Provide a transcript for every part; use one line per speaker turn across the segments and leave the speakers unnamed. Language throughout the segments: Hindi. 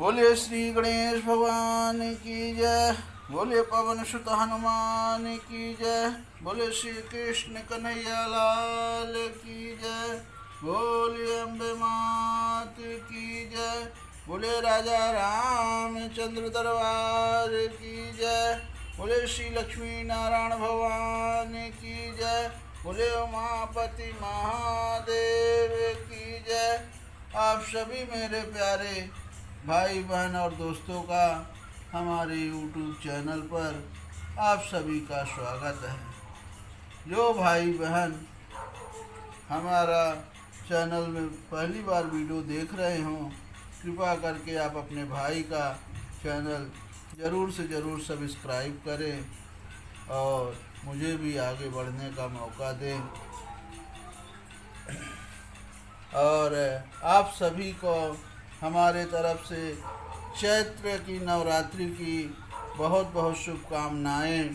बोलिए श्री गणेश भगवान की जय। बोलिए पवन सुत हनुमान की जय। बोलिए श्री कृष्ण कन्हैया लाल की जय। बोलिए अम्बे मात की जय। बोलिए राजा रामचंद्र दरबार की जय। बोले श्री लक्ष्मी नारायण भगवान की जय। बोले उमापति महादेव की जय। आप सभी मेरे प्यारे भाई बहन और दोस्तों का हमारे YouTube चैनल पर आप सभी का स्वागत है। जो भाई बहन हमारा चैनल में पहली बार वीडियो देख रहे हों, कृपा करके आप अपने भाई का चैनल ज़रूर से ज़रूर सब्सक्राइब करें और मुझे भी आगे बढ़ने का मौका दें। और आप सभी को हमारे तरफ से चैत्र की नवरात्रि की बहुत बहुत शुभकामनाएं।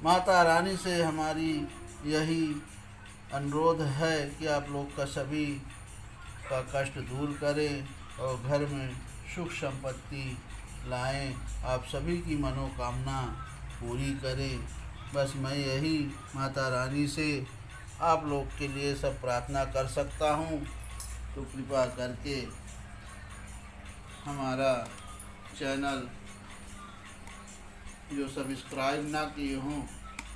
माता रानी से हमारी यही अनुरोध है कि आप लोग का सभी का कष्ट दूर करें और घर में सुख संपत्ति लाएं, आप सभी की मनोकामना पूरी करें। बस मैं यही माता रानी से आप लोग के लिए सब प्रार्थना कर सकता हूँ। तो कृपा करके हमारा चैनल जो सब्सक्राइब ना किए हों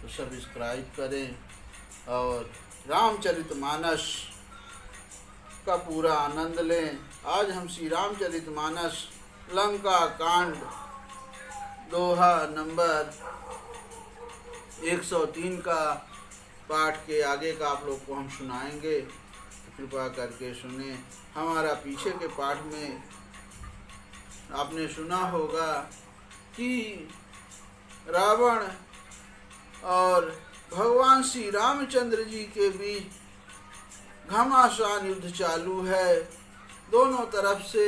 तो सब्सक्राइब करें और रामचरितमानस का पूरा आनंद लें। आज हम श्री रामचरितमानस लंका कांड दोहा नंबर 103 का पाठ के आगे का आप लोग को हम सुनाएंगे। कृपा करके सुने। हमारा पीछे के पाठ में आपने सुना होगा कि रावण और भगवान श्री रामचंद्र जी के बीच घमासान युद्ध चालू है। दोनों तरफ से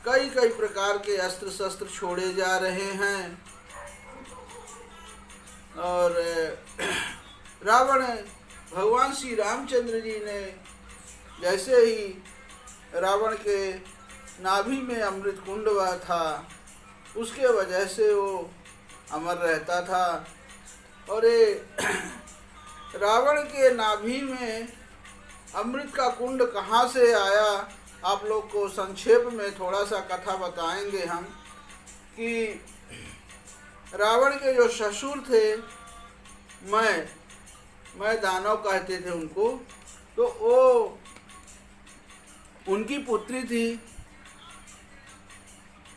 कई कई प्रकार के अस्त्र शस्त्र छोड़े जा रहे हैं और रावण भगवान श्री रामचंद्र जी ने जैसे ही रावण के नाभि में अमृत कुंड हुआ था, उसके वजह से वो अमर रहता था। और ये रावण के नाभि में अमृत का कुंड कहाँ से आया, आप लोग को संक्षेप में थोड़ा सा कथा बताएंगे हम कि रावण के जो ससुर थे, मैं दानव कहते थे उनको, तो वो उनकी पुत्री थी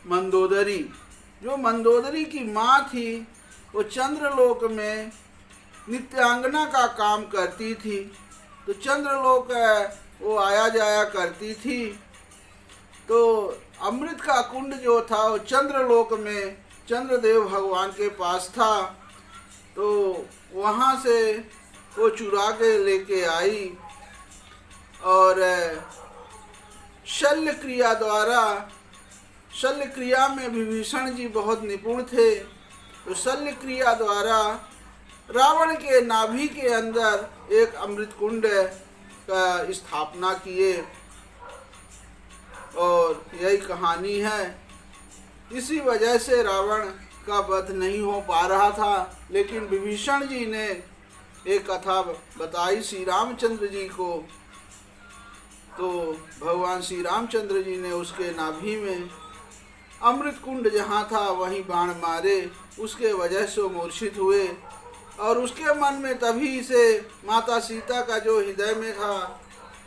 मंदोदरी। जो मंदोदरी की माँ थी वो चंद्रलोक में नित्यांगना का काम करती थी। तो चंद्रलोक वो आया जाया करती थी। तो अमृत का कुंड जो था वो चंद्रलोक में चंद्रदेव भगवान के पास था। तो वहाँ से वो चुरा के लेके आई और शल्य क्रिया द्वारा, शल्य क्रिया में विभीषण जी बहुत निपुण थे। तो शल्य क्रिया द्वारा रावण के नाभि के अंदर एक अमृत कुंड का स्थापना किए और यही कहानी है। इसी वजह से रावण का वध नहीं हो पा रहा था, लेकिन विभीषण जी ने एक कथा बताई श्री रामचंद्र जी को। तो भगवान श्री रामचंद्र जी ने उसके नाभि में अमृत कुंड जहाँ था वहीं बाण मारे, उसके वजह से वो मूर्छित हुए। और उसके मन में तभी से माता सीता का जो हृदय में था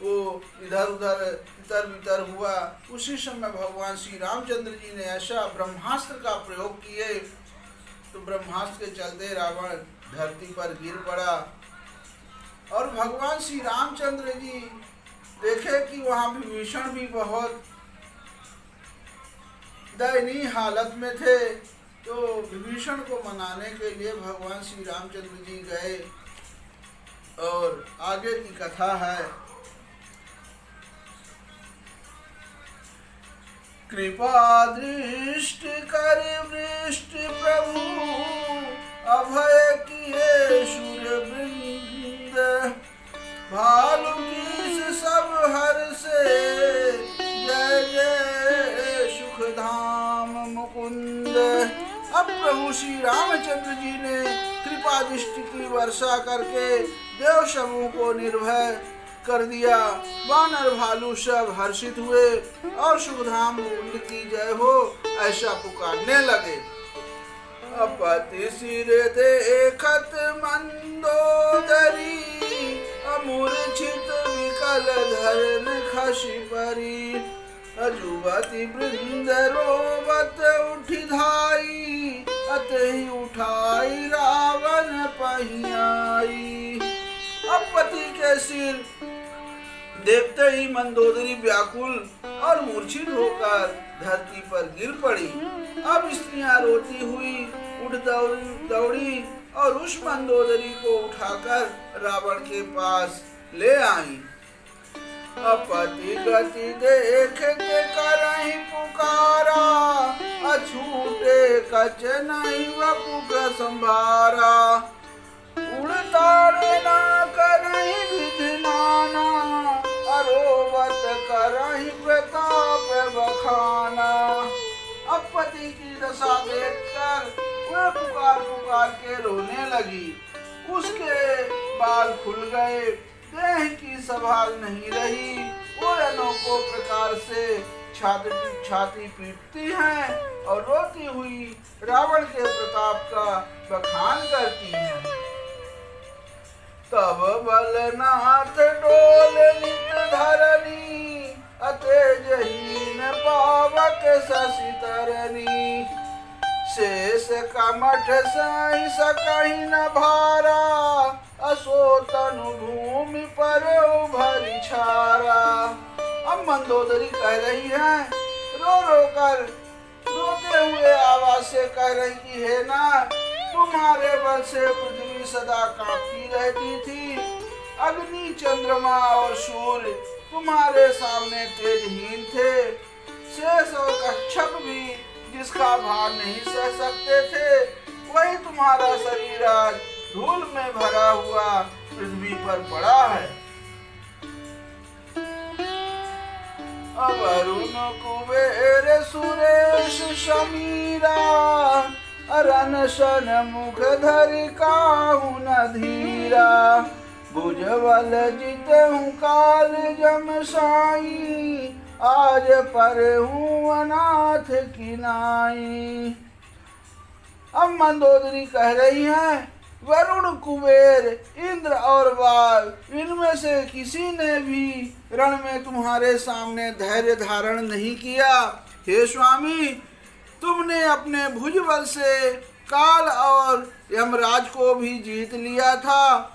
वो इधर उधर तितर बितर हुआ। उसी समय भगवान श्री रामचंद्र जी ने ऐसा ब्रह्मास्त्र का प्रयोग किए, तो ब्रह्मास्त्र के चलते रावण धरती पर गिर पड़ा। और भगवान श्री रामचंद्र जी देखे कि वहाँ विभीषण भी बहुत दयनीय हालत में थे। तो विभीषण को मनाने के लिए भगवान श्री रामचंद्र जी गए और आगे की कथा है। कृपा दृष्टि कर वृष्टि प्रभु अभय किए सूर्यवृंद। भालू की सब हर से अब प्रभु श्री रामचंद्र जी ने कृपा दृष्टि की वर्षा करके देव सबों को निर्भय कर दिया। वानर भालू सब हर्षित हुए और सुखधाम कुंड की जय हो ऐसा पुकारने लगे। अपति सिर देखत मंदोदरी, मूर्छित विकल धरन खसि परी। युवती वृंद रोवत उठि धाई, अतहि उठाई रावण पहियाई। अब पति के सिर देखते ही मंदोदरी व्याकुल और मूर्छित होकर धरती पर गिर पड़ी। अब स्त्रियां रोती हुई उठ दौड़ी और उस मंदोदरी को उठाकर रावण के पास ले आई। अपति गति देख के करहि पुकारा, अछूटे कछ नहीं वपुक संभारा। उड़तारे ना करहि विधि नाना, अरोवत करहि प्रताप बखाना। अब पति की दशा देखकर वह पुकार पुकार के रोने लगी। उसके बाल खुल गए, देह की संभाल नहीं रही। वो अनोखो प्रकार से छाती पीटती है और रोती हुई रावण के प्रताप का बखान करती है। तब बलनाथ डोल नित धरनी, अतेजहीन पावक शशि तरनी। शेष कमठ सहि सकहि न भारा, असो तनु भूमि पर उभरि छारा। अब मंदोदरी कह रही है, रो रो कर रोते हुए आवाज से कह रही कि हे नाथ, तुम्हारे बल से पृथ्वी सदा कांपती रहती थी। अग्नि, चंद्रमा और सूर्य तुम्हारे सामने तेजहीन थे। शेष और कच्छप भी जिसका भार नहीं सह सकते थे, वही तुम्हारा शरीर आज धूल में भरा हुआ पृथ्वी पर पड़ा है। अब अरुण कुबेर सुरेश समीरा, अरन सन मुख धरि काहू न धीरा। भुजबल जितहु काल जमसाई, आज पर हूँ अनाथ किनाई। अब मंदोदरी कह रही है, वरुण, कुबेर, इंद्र और बाल, इनमें से किसी ने भी रण में तुम्हारे सामने धैर्य धारण नहीं किया। हे स्वामी, तुमने अपने भुज बल से काल और यमराज को भी जीत लिया था,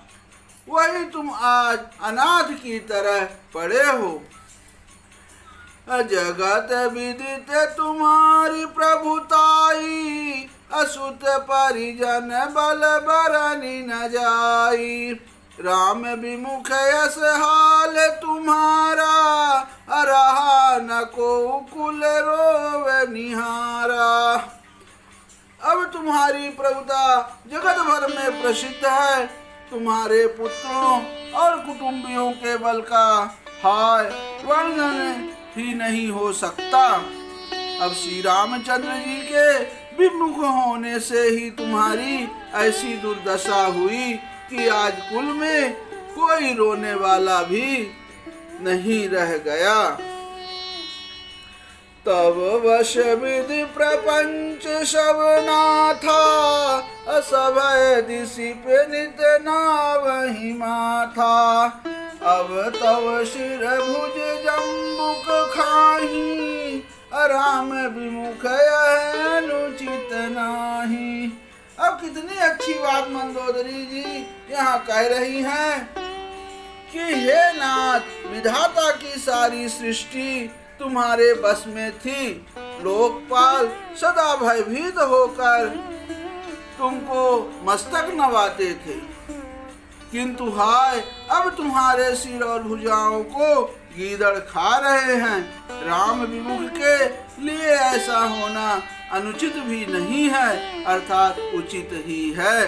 वही तुम आज अनाथ की तरह पड़े हो। जगत विदित तुम्हारी प्रभुताई, असुत परिजन बल बरनी न जाई। राम विमुख यस हाल तुम्हारा, रहा न को कुल रोवे निहारा। अब तुम्हारी प्रभुता जगत भर में प्रसिद्ध है। तुम्हारे पुत्रों और कुटुंबियों के बल का हाय वर्णन ही नहीं हो सकता। अब श्री रामचंद्र जी के विमुख होने से ही तुम्हारी ऐसी दुर्दशा हुई कि आज कुल में कोई रोने वाला भी नहीं रह गया। तब वश विधि प्रपंच सब नाथा, असभय दिशि पे नित नावहि माथा। अब तव शिर भुज जम्बुक खाही, राम विमुख अनुचित नाही। अब कितनी अच्छी बात मंदोदरी जी यहाँ कह रही हैं कि हे नाथ, विधाता की सारी सृष्टि तुम्हारे बस में थी। लोकपाल सदा भयभीत होकर तुमको मस्तक नवाते थे, किंतु हाय अब तुम्हारे सिर और भुजाओं को गीदड़ खा रहे हैं। राम विमुख के लिए ऐसा होना अनुचित भी नहीं है, अर्थात उचित ही है।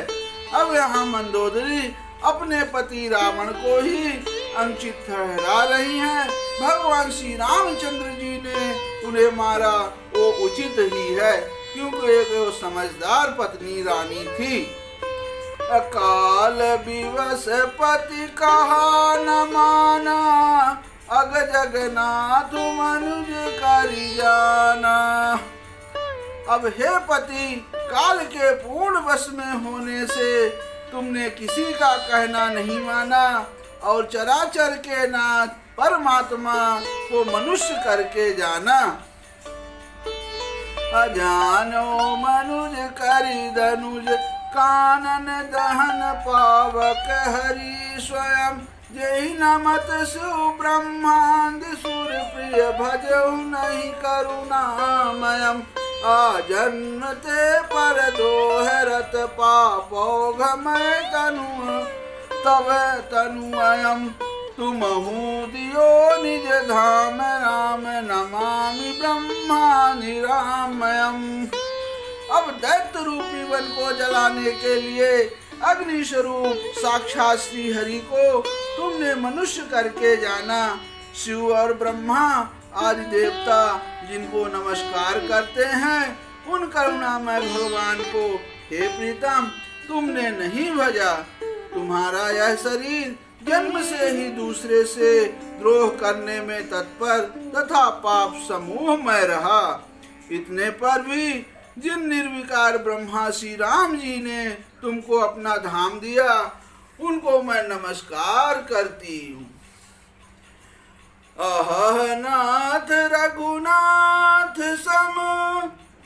अब यहाँ मंदोदरी अपने पति रावण को ही अनुचित ठहरा रही हैं। भगवान श्री रामचंद्र जी ने उन्हें मारा वो उचित ही है। क्योंकि एक वो समझदार पत्नी रानी थी। अकाल विवश पति कहा न माना, अग जगन्नाथ मनुज करि जाना। अब हे पति, काल के पूर्ण वश में होने से तुमने किसी का कहना नहीं माना और चराचर के नाथ परमात्मा को मनुष्य करके जाना। अजानो मनुज करि धनुज, कानन दहन पावक हरि स्वयं। जहि नमत सु ब्रह्मांड सुर प्रिय, भजहु नहीं करुणामयम्। आजन्मते पर दोहरत पापोघमय तनु, तव तनु अयम्। तुमहु दियो निज धाम, राम नमामि ब्रह्मा निरामयम्। अब दैत्य रूपी वन को जलाने के लिए अग्नि स्वरूप साक्षात श्री हरि को तुमने मनुष्य करके जाना। शिव और ब्रह्मा आदि देवता जिनको नमस्कार करते हैं, उन करुणामय भगवान को हे प्रीतम तुमने नहीं भजा। तुम्हारा यह शरीर जन्म से ही दूसरे से द्रोह करने में तत्पर तथा पाप समूह में रहा। इतने पर भी जिन निर्विकार ब्रह्मा श्री राम जी ने तुमको अपना धाम दिया, उनको मैं नमस्कार करती हूँ। अह नाथ रघुनाथ सम,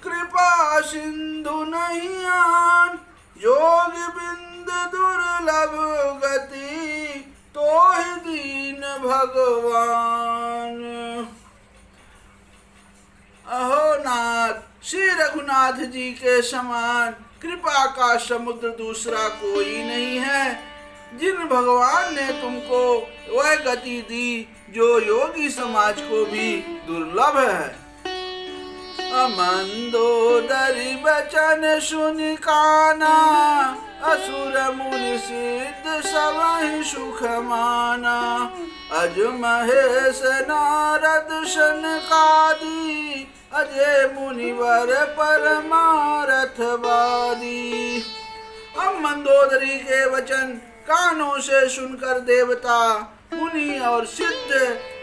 कृपा सिंधु नहीं आन। जोग बिंद दुर्लभ गति, तोहि दीन भगवान। अहो नाथ, श्री रघुनाथ जी के समान कृपा का समुद्र दूसरा कोई नहीं है। जिन भगवान ने तुमको वह गति दी जो योगी समाज को भी दुर्लभ है। मंदोदरी बचन सुनि काना, असुर मुनि सिद्ध सबहि सुख माना। अज महेश नारद सनकादि, अजय मुनिवर परमारथ वादी। अब मंदोदरी के वचन कानों से सुनकर देवता मुनि और सिद्ध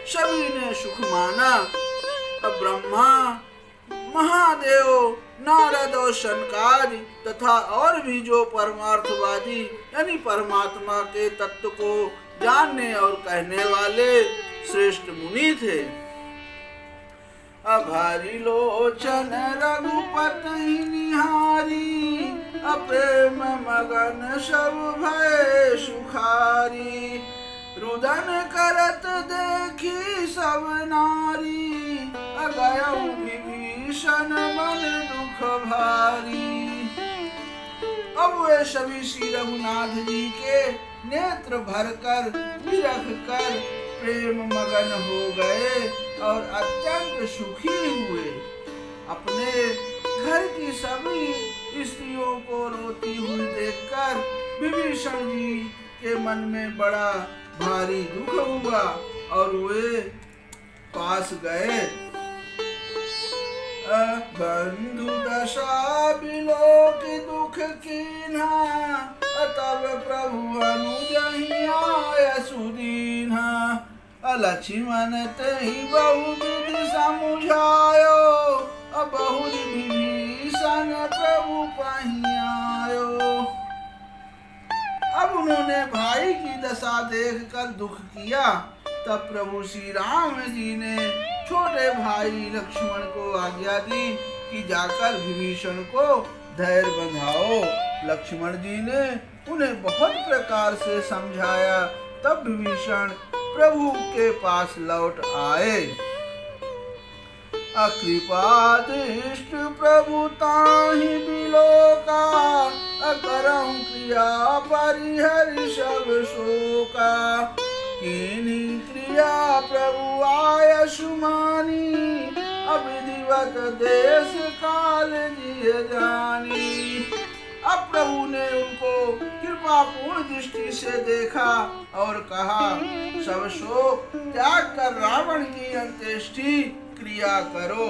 सभी ने सुख माना। अब ब्रह्मा महादेव नारद और सनकादि तथा और भी जो परमार्थवादी यानी परमात्मा के तत्व को जानने और कहने वाले श्रेष्ठ मुनि थे। अभारी लोचन रघुपति निहारी, अप्रेम मगन सब भय सुखारी। रुदन करत देखी सब नारी, अगयउ विभीषण मन दुख भारी। अब वे सभी श्री रघुनाथ जी के नेत्र भरकर विरख कर प्रेम मगन हो गए और अत्यंत सुखी हुए। अपने घर की सभी स्त्रियों को रोती हुई देखकर विभीषण जी के मन में बड़ा भारी दुख हुआ और वे पास गए। बंधु दशा बिलोक दुख कीन्हा, तब प्रभु अनुजहि आय सुदीन्हा। लक्ष्मण तेहि बहुविधि समुझायो, बहुरि विभीषण प्रभु पहि आयो। अब उन्होंने भाई की दशा देखकर दुख किया। तब प्रभु श्री राम जी ने छोटे भाई लक्ष्मण को आज्ञा दी कि जाकर विभीषण को धैर्य बंधाओ। लक्ष्मण जी ने उन्हें बहुत प्रकार से समझाया। तब विभीषण प्रभु के पास लौट आए। अकृपादिष्ट प्रभु ताहि बिलोका, अकरहु क्रिया परिहरि सब शोका। कीन्ही क्रिया प्रभु आय सुमानी, अविधिवत देश काल जिय जानी। अब प्रभु ने उनको कृपा पूर्ण दृष्टि से देखा और कहा, सब शोक त्याग कर रावण की अंत्येष्टि क्रिया करो।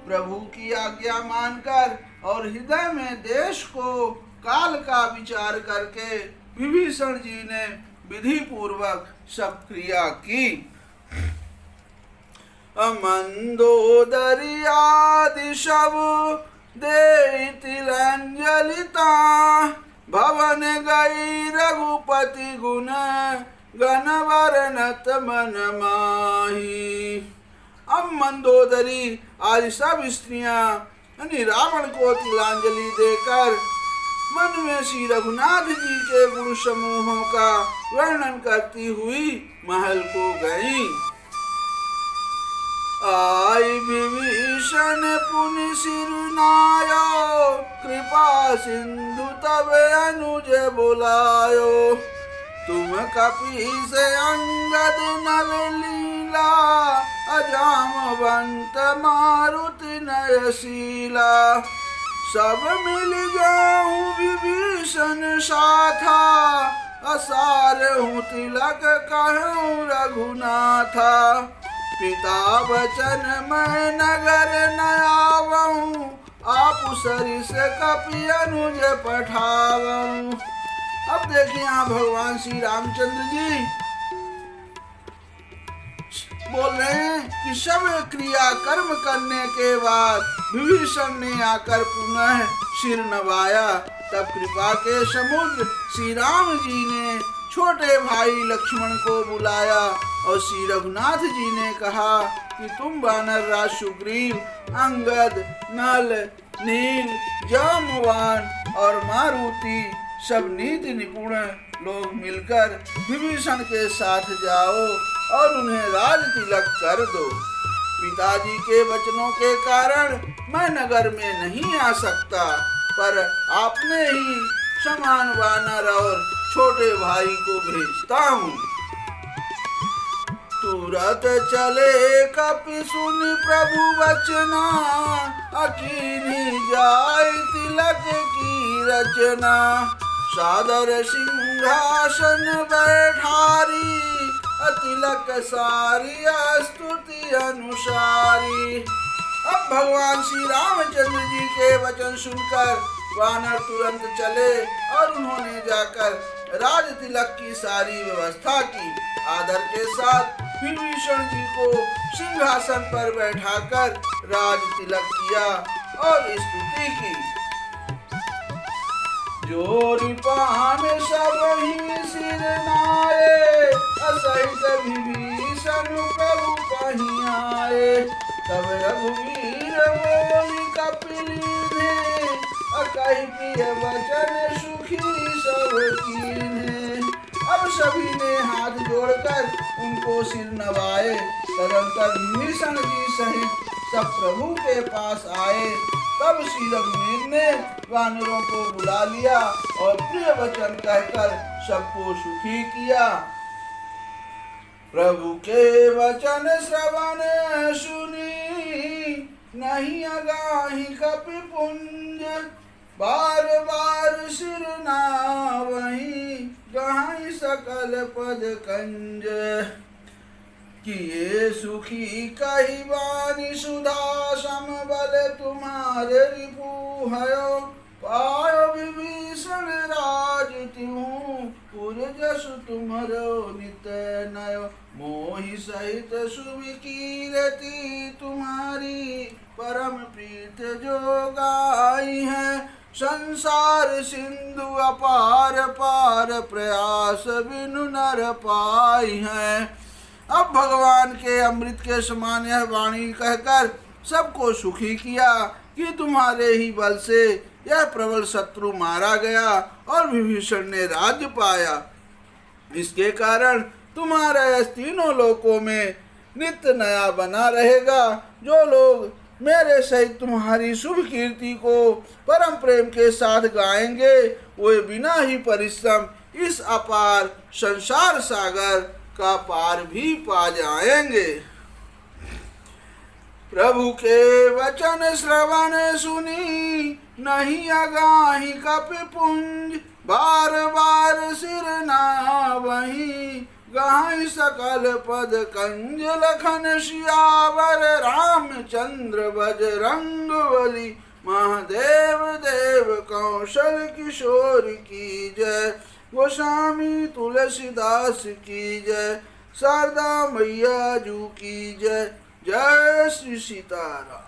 प्रभु की आज्ञा मानकर और हृदय में देश को काल का विचार करके विभीषण जी ने विधि पूर्वक सब क्रिया की। मंदोदरी आदि सब दे तिलंजलिता भवन गई रघुपति गुण गण वर्णत मन माही। अब मंदोदरी आदि सब स्त्रियां यानी रावण को तिलांजलि देकर मन में श्री रघुनाथ जी के गुण समूहों का वर्णन करती हुई महल को गईं। आई विभीषण पुनि सिर नायो कृपा सिंधु तब अनुज बुलायो। तुम कपि से अंगद नल लीला अजामवंत मारुति नयशीला। सब मिल जाऊं विभीषण साथा असार हूँ तिलक कहूँ रघुनाथा। पिता वचन मैं नगर न आवऊं आप सरिस कपि अनुज पठावऊं। अब देखिए यहाँ भगवान श्री रामचंद्र जी बोल रहे हैं कि सब क्रिया कर्म करने के बाद विभीषण ने आकर पुनः सिर नवाया। तब कृपा के समुद्र श्री राम जी ने छोटे भाई लक्ष्मण को बुलाया और श्री रघुनाथ जी ने कहा कि तुम वानर राज सुग्रीव, अंगद, नल, नील, जामवान और मारुति सब नीति निपुण लोग मिलकर विभीषण के साथ जाओ और उन्हें राज तिलक कर दो। पिताजी के वचनों के कारण मैं नगर में नहीं आ सकता, पर आपने ही समान वानर और छोटे भाई को भेजता हूँ। तुरंत चले कपि सुन प्रभु वचना अकीनी जाय तिलक की रचना। सादर सिंहासन बैठारी तिलक सारी स्तुति अनुसारी। अब भगवान श्री रामचंद्र जी के वचन सुनकर वानर तुरंत चले और उन्होंने जाकर राज तिलक की सारी व्यवस्था की। आदर के साथ विभीषण जी को सिंहासन पर बैठाकर राज तिलक किया और स्तुति की। जोरी पान सब ही सिर नाये असहित विभीषण प्रभु कहीं आए। तब रघुवीर बोली कपिलीने कहि प्रिय वचन सुखी सब कीन्हे। अब सभी ने हाथ जोड़कर उनको सिर नवाए। तदंतर विभीषण जी सहित सब प्रभु के पास आए। तब श्री रघुवीर ने वानरों को बुला लिया और प्रिय वचन कहकर सबको सुखी किया। प्रभु के वचन श्रवण सुनी नहीं अगाही कपि पुंज। बार बार सिर नावहीं गहाई सकल पद कंज। किए सुखी कही वाणी सुधा समबल तुम्हारे रिपु भयो। पायो विभीषण राज तिहु पुर जसु तुम्हारो नित नयो। मोहि सहित सुभि कीरति तुम्हारी परम प्रीत जो गाई है। संसार सिंधु अपार पार प्रयास बिनु नर पाई है। अब भगवान के अमृत के समान यह वाणी कहकर सबको सुखी किया कि तुम्हारे ही बल से यह प्रबल शत्रु मारा गया और विभीषण ने राज्य पाया। इसके कारण तुम्हारा यह तीनों लोकों में नित्य नया बना रहेगा। जो लोग मेरे सहित तुम्हारी शुभ कीर्ति को परम प्रेम के साथ गाएंगे वे बिना ही परिश्रम इस अपार संसार सागर का पार भी पा जाएंगे। प्रभु के वचन श्रवण सुनी नहीं अगाही कपि पुंज। बार बार सिर नावहीं गहाई सकल पद कंज। लखन सियावर रामचंद्र बजरंग बली महादेव देव कौशल किशोर की जय, गोस्वामी तुलसीदास की जय, शारदा मैया जू की जय। जय श्री सीताराम।